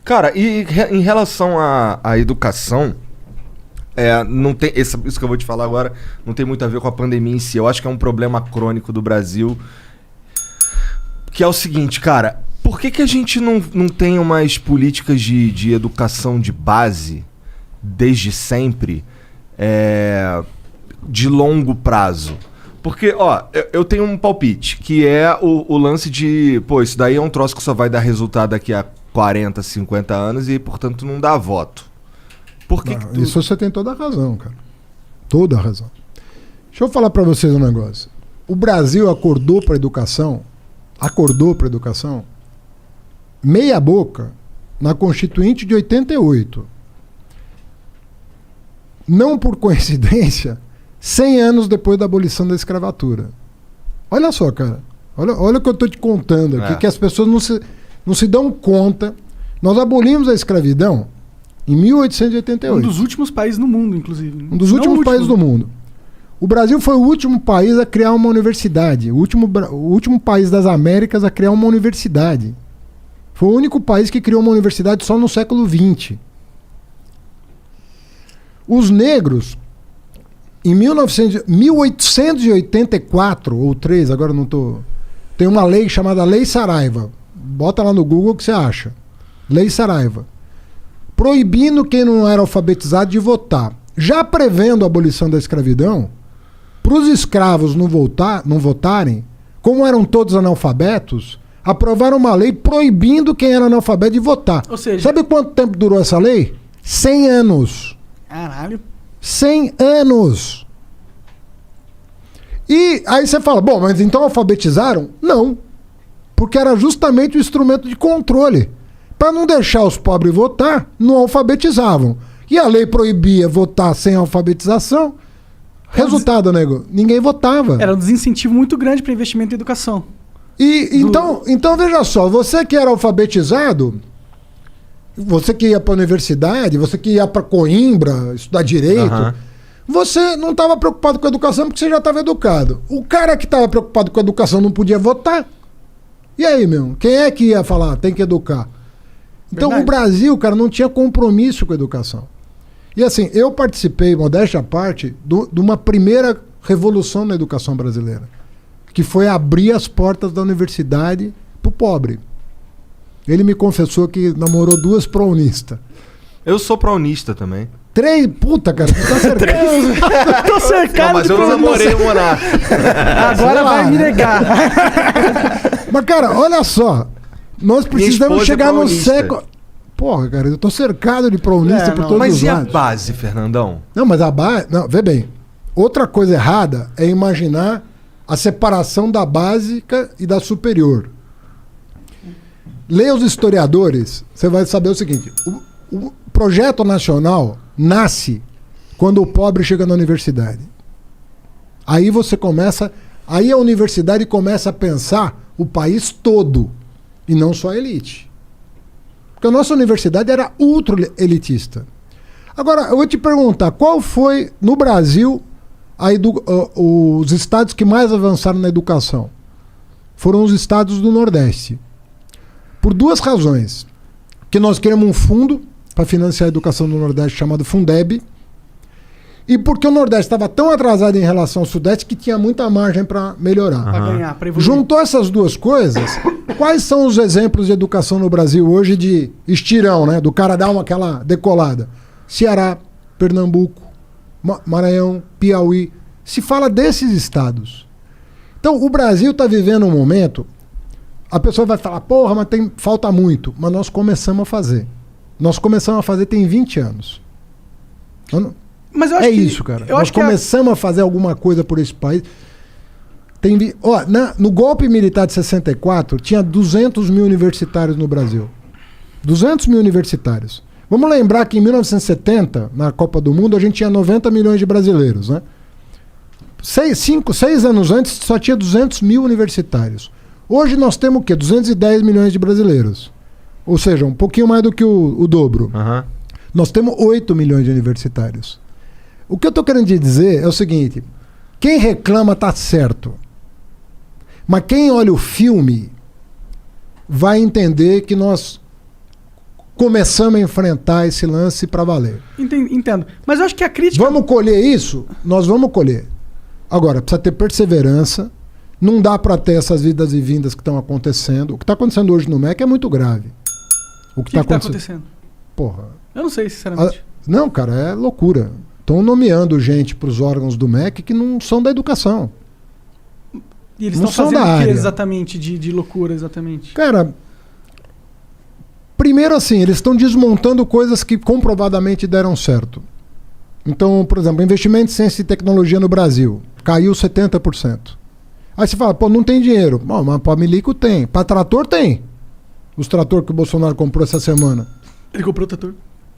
Cara, e em relação à educação, não tem, isso que eu vou te falar agora não tem muito a ver com a pandemia em si. Eu acho que é um problema crônico do Brasil, que é o seguinte, cara, por que a gente não tem umas políticas de educação de base, desde sempre, de longo prazo? Porque, ó, eu tenho um palpite, que é o lance de, pô, isso daí é um troço que só vai dar resultado daqui a 40, 50 anos e, portanto, não dá voto. Por que que Isso você tem toda a razão, cara. Toda a razão. Deixa eu falar pra vocês um negócio. O Brasil acordou pra educação, meia boca, na Constituinte de 88. Não por coincidência, 100 anos depois da abolição da escravatura. Olha só, cara. Olha o que eu estou te contando aqui, que as pessoas não se dão conta. Nós abolimos a escravidão em 1888. Um dos últimos países no mundo, inclusive. Um dos últimos países do mundo. O Brasil foi o último país a criar uma universidade. O último país das Américas a criar uma universidade. Foi o único país que criou uma universidade só no século XX. Os negros... Em 1884 ou 3, agora não tô. Tem uma lei chamada Lei Saraiva. Bota lá no Google que você acha. Lei Saraiva. Proibindo quem não era alfabetizado de votar. Já prevendo a abolição da escravidão, para os escravos não votarem, como eram todos analfabetos, aprovaram uma lei proibindo quem era analfabeto de votar. Ou seja, sabe quanto tempo durou essa lei? 100 anos. Caralho. 100 anos. E aí você fala, bom, mas então alfabetizaram? Não. Porque era justamente o instrumento de controle. Para não deixar os pobres votar, não alfabetizavam. E a lei proibia votar sem alfabetização. Resultado, nego, ninguém votava. Era um desincentivo muito grande para investimento em educação. Então veja só, você que era alfabetizado, você que ia para a universidade, você que ia para Coimbra estudar direito, você não estava preocupado com a educação porque você já estava educado. O cara que estava preocupado com a educação não podia votar. E aí, meu? Quem é que ia falar? Tem que educar. Então, verdade. O Brasil, cara, não tinha compromisso com a educação. E assim, eu participei, modéstia à parte, de uma primeira revolução na educação brasileira, que foi abrir as portas da universidade para o pobre. Ele me confessou que namorou 2 pró-unistas. Eu sou pró-unista também. 3? Puta, cara, você tá cercado. Tô cercado. Não, mas eu não namorei o Monarca. Agora vai me negar. Mas, cara, olha só. Nós precisamos chegar no século... Porra, cara, eu tô cercado de pró-unista por todos mas os lados. Mas e a base, Fernandão? Não, mas a base... Não, vê bem. Outra coisa errada é imaginar a separação da básica e da superior. Leia os historiadores, você vai saber o seguinte: o projeto nacional nasce quando o pobre chega na universidade. Aí você começa, aí a universidade começa a pensar o país todo e não só a elite. Porque a nossa universidade era ultra elitista. Agora, eu vou te perguntar, qual foi no Brasil os estados que mais avançaram na educação? Foram os estados do Nordeste. Por 2 razões. Que nós queremos um fundo para financiar a educação do Nordeste chamado Fundeb. E porque o Nordeste estava tão atrasado em relação ao Sudeste que tinha muita margem para melhorar. Para ganhar, para evoluir. Juntou essas 2 coisas. Quais são os exemplos de educação no Brasil hoje de estirão, né? Do cara dar aquela decolada? Ceará, Pernambuco, Maranhão, Piauí. Se fala desses estados. Então, o Brasil está vivendo um momento... A pessoa vai falar, porra, mas falta muito. Mas nós começamos a fazer. Nós começamos a fazer tem 20 anos. Mas eu acho isso, cara. Nós começamos a fazer alguma coisa por esse país. No golpe militar de 64, tinha 200 mil universitários no Brasil. 200 mil universitários. Vamos lembrar que em 1970, na Copa do Mundo, a gente tinha 90 milhões de brasileiros, né? 6 anos antes, só tinha 200 mil universitários. Hoje nós temos o quê? 210 milhões de brasileiros. Ou seja, um pouquinho mais do que o dobro. Nós temos 8 milhões de universitários. O que eu estou querendo dizer é o seguinte: quem reclama está certo. Mas quem olha o filme vai entender que nós começamos a enfrentar esse lance para valer. Entendo. Mas eu acho que a crítica... Vamos colher isso? Nós vamos colher. Agora, precisa ter perseverança. Não dá para ter essas idas e vindas que estão acontecendo. O que está acontecendo hoje no MEC é muito grave. O que está acontecendo? Porra. Eu não sei, sinceramente. Não, cara, é loucura. Estão nomeando gente para os órgãos do MEC que não são da educação. E eles estão fazendo o que exatamente de loucura, exatamente? Cara, primeiro assim, eles estão desmontando coisas que comprovadamente deram certo. Então, por exemplo, investimento em ciência e tecnologia no Brasil caiu 70%. Aí você fala, pô, não tem dinheiro. Bom, mas para milico tem. Para trator tem. Os trator que o Bolsonaro comprou essa semana. Ele comprou o trator.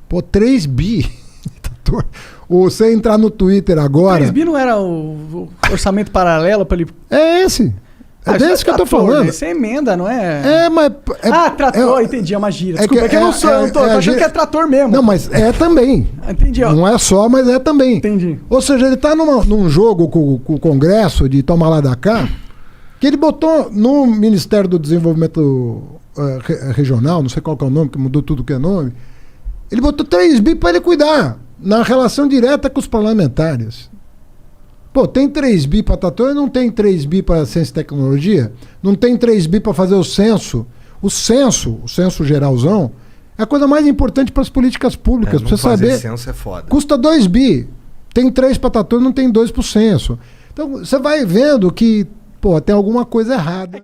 Pô, 3 bi. Ou você entrar no Twitter agora... 3 bi não era o orçamento paralelo para ele... É esse. É desse que eu tô falando. Isso é emenda, não é? Mas... trator, entendi, é uma gíria. Desculpa, que eu não sou, eu tô achando que é trator mesmo. Não, mas é também. Entendi, ó. Não é só, mas é também. Entendi. Ou seja, ele tá num jogo com o Congresso de toma lá da cá, que ele botou no Ministério do Desenvolvimento Regional, não sei qual que é o nome, que mudou tudo que é nome, ele botou 3 bi para ele cuidar, na relação direta com os parlamentares. Pô, tem 3 bi para trator e não tem 3 bi para ciência e tecnologia? Não tem 3 bi para fazer o censo? O censo geralzão, é a coisa mais importante para as políticas públicas. Pra você saber. Censo é foda. Custa 2 bi. Tem 3 para trator e não tem 2 para o censo. Então, você vai vendo que, pô, tem alguma coisa errada.